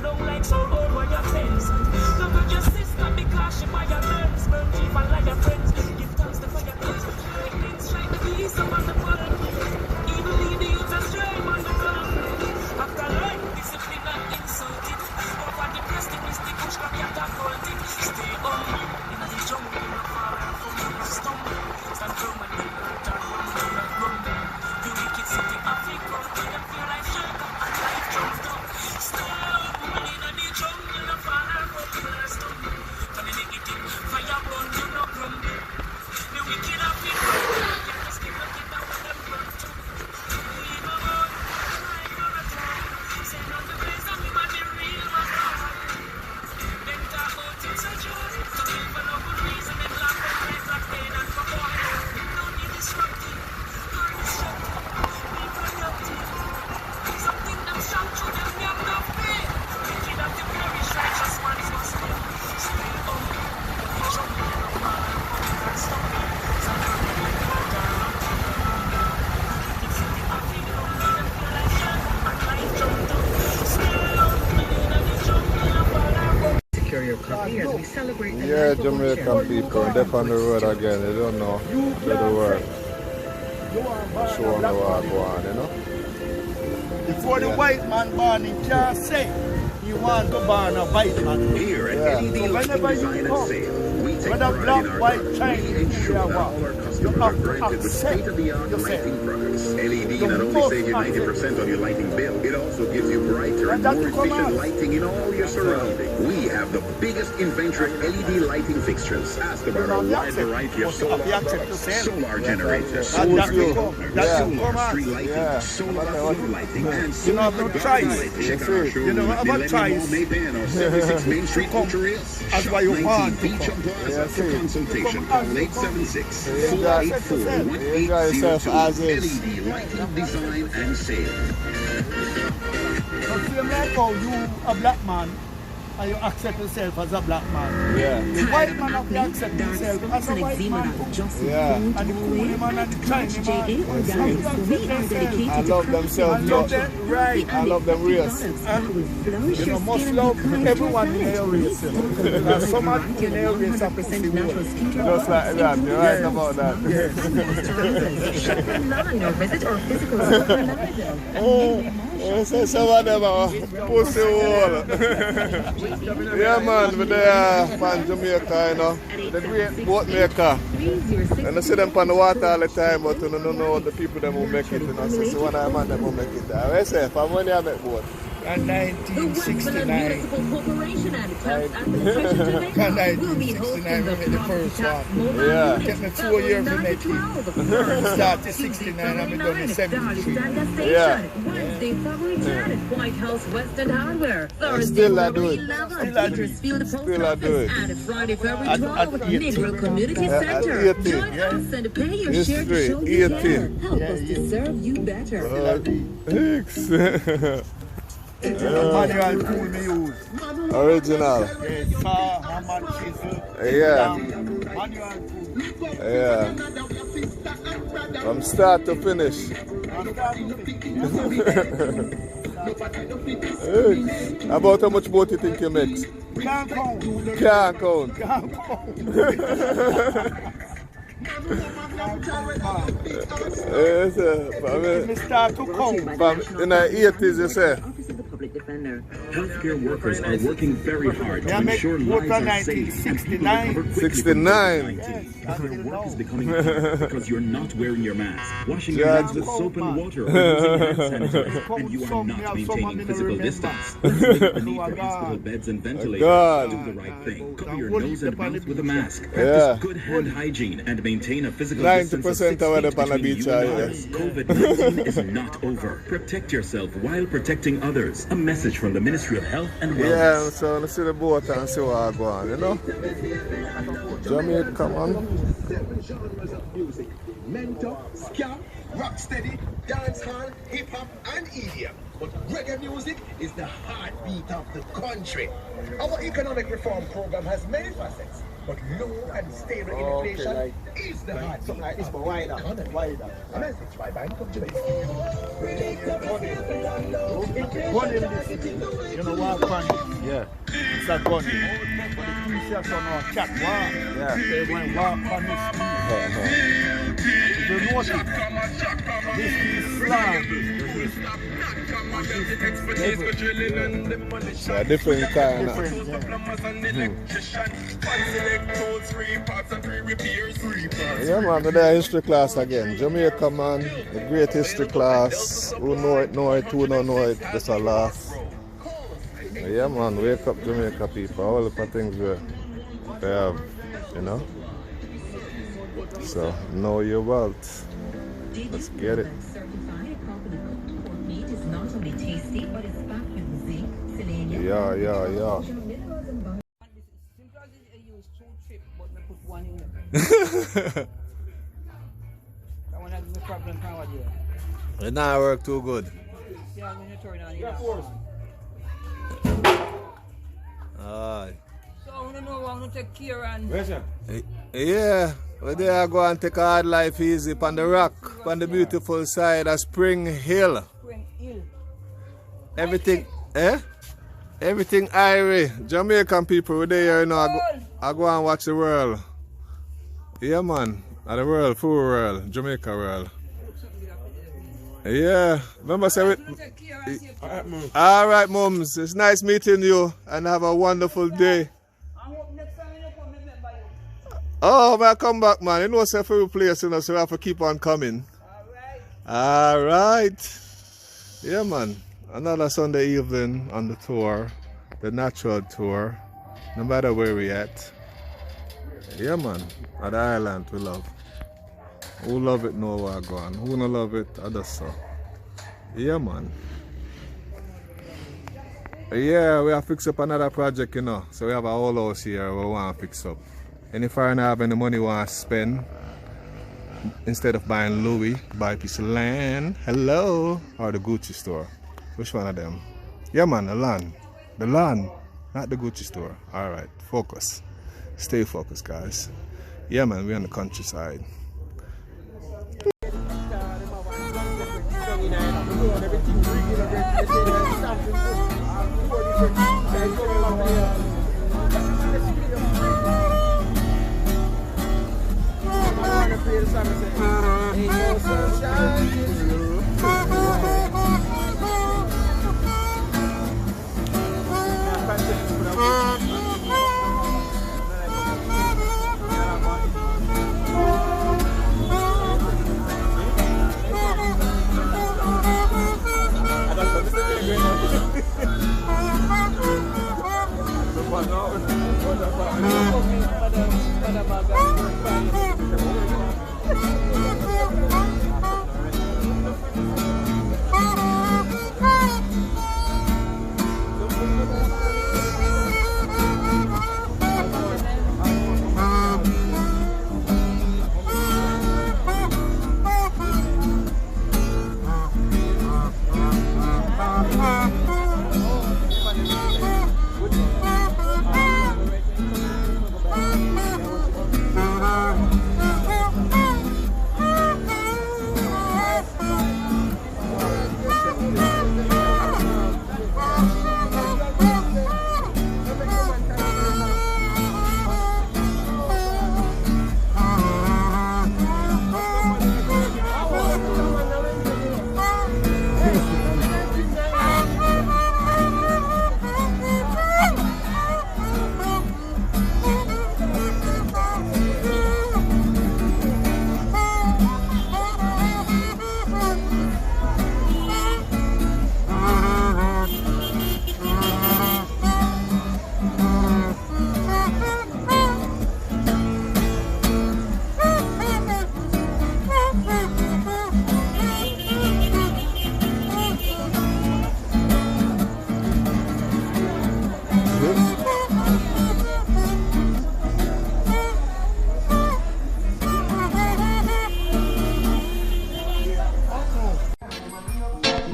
down like so old where your fence. Love with your sister because she buy your lens. Burn deep and like your friends. Give thanks to for your kids. Lightning strike the beast upon the world. Even lead the youth astray on the ground. After learn, discipline and insult it. Over the plastic mystic, push back your catapult it. Stay humble. In the jungle, in the fire, from the stumble. Stand firm when the earth are rumbling and grumbling. The wicked city of the country, them feel like shake up and life jumped up. Stay humble in the jungle, in the fire, rumble and stumble. From the negative, fire burn, do not crumble. The wicked of the country, you just keep looking down with them run to. Leave a road, climb on a throne. Send on the place of him and the real was gone. Then talk about it's a joy. To live for no good reason, then laugh and cry, black pain and for boy. Don't be disruptive, or destructive. Be productive. Something them strong through them, we have no fear. Wicked of the perish, righteous ones must live. Stay humble, the jungle in the fire, rumble and stumble. Some people in the water, rumble and rumble. Wicked city of the country, them feel like shake up and life jumped up. Stay humble in the jungle, in the fire, rumble. Secure your copy as we celebrate the Yeah, life of Jamaican Ocean. people, they're on the road again. They don't know the word. Show them what go on, you know. Before the white man born, he can't say he wants to born a white man. Here at Yeah. LED So Lighting whenever Design you and come, Sale, we take whether pride black, in our white, work. Chinese, We ensure yeah, that what? all our You customers have are to granted with accept state-of-the-art yourself. lighting products. LED You not only must saves you 90% on your lighting bill, it also gives you brighter and But more that come efficient out. lighting in all your surroundings. We have the biggest inventory of LED lighting fixtures. Ask about our wide variety of solar products, solar generators, And solar that will come. That Yeah. will solar come out. street lighting, Yeah. solar floor lighting, and You know, solar no garden choice. lighting. Check Yes, out our sir. showroom You know, at about Millennium choice. Mall, Maypen, or 76 Main Street, come. Ultra-Hills. That's Shop why you 19 want to Beach come. and Plaza Yeah, for see. consultation. Come on, Call 876-484-1802. Enjoy yourself as is. LED Lighting Design and Sale. So same like how you a black man and you accept yourself as a black man. Yeah. The white man have to accept himself as a white man too. Yeah. And the coolie man and the Chinese man have to accept themselves. I love themselves. I love them, right. I love them race. And you know, must love everyone in their race. You know. Because some of you in their race are pussy women. Just like that. You're right about that. You say some of them are pussy hole. Yeah, man, but they are from Jamaica, you know. The great boat maker. And I see them on the water all the time, but you don't know the people that will make it, you know. So one of them that will make it. I say, from when you make boat? In 1969. And 1969 we made the first one. Yeah. It took me 4 years to make it. Started 69 and we done in 73. Yeah. Wednesday, February 10 at White House West End Hardware. Thursday, Still I do it. February 11 Still I do it. Petersfield Post Still I do it. Office. And Friday, February At 12 at 18. Negro Community At Center. 18. Join us and pay your share to History, show you 18. can. Help us to serve you better. Thanks. Manual tool me use. Original. Saw, hammer, chisel. Yeah. Manual tool. Yeah. From start to finish. About how much boat you think you make? Can't count. Can't count. Can't count. Yes, Me start to count. in the 80s, you say? Healthcare workers are working very hard to Yeah, make ensure vote lives for are saved and people 1969. recover quickly from 69. COVID-19. Your work is becoming harder because you're not wearing your mask, washing your Yeah. hands with soap and water, or using hand sanitizer, and you are not maintaining physical distance. The need for hospital beds and ventilators. God. Do the right thing. Cover your nose and mouth with a mask. Yeah. Practice good hand hygiene and maintain a physical distance of 6 90% of feet the on the between beach you are and here. others. COVID-19 is not over. Protect yourself while protecting others. A message from the Ministry of Health and Wellness. Yeah, so let's see the boat and see what I go on, you know? Jamaica, come on. Music, mentor, ska, rocksteady, dancehall, hip hop, and EDM. But reggae music is the heartbeat of the country. Our economic reform program has many facets, but low and stable inflation is the hard. Something like this, but wider. Wider. Message by Bank of Jamaica. Gun in this. You know what gun? Yeah. It's a gun. But the police have some cat walk. Yeah. They went walk on this. You know this is slang. It's a different kind of. Yeah man, we're there history class again. Jamaica man, the great history class. Who know it, who don't know it, just a laugh. Yeah man, wake up Jamaica people, all the things we have, you know. So know your wealth. Let's get it. Yeah. It not work too good. Alright. So I don't know, I want to take care and... Yeah, we're there go and take a hard life easy on the rock, on the beautiful side of Spring Hill. Spring Hill. Everything, Everything Irie. Jamaican people, we're there, you know, I go and watch the world. Yeah man, the world, full world, Jamaica world. Yeah, remember say it. Alright mums, it's nice meeting you and have a wonderful day. Oh, man, come back, man. You know, it's a free place, you know, so we have to keep on coming. Alright. Yeah, man. Another Sunday evening on the tour, the natural tour, no matter where we at. Yeah, man. At the island, we love. Who love it, know where I go on. Who don't love it, I just so. Yeah, man. Yeah, we have fixed up another project, you know. So we have a whole house here we want to fix up. And if I don't have any money I want to spend, instead of buying Louis, buy a piece of land. Hello. Or the Gucci store. Which one of them? Yeah, man, the land. The land, not the Gucci store. Alright, focus. Stay focused, guys. Yeah, man, we're on the countryside.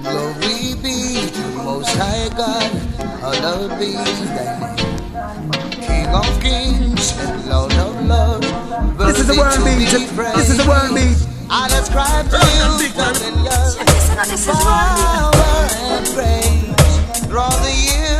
Glory be to Most High God, all the beings that He King of kings and Lord of lords. This is the world beat. This is the world beat. I ascribe to you power and grace through all the years.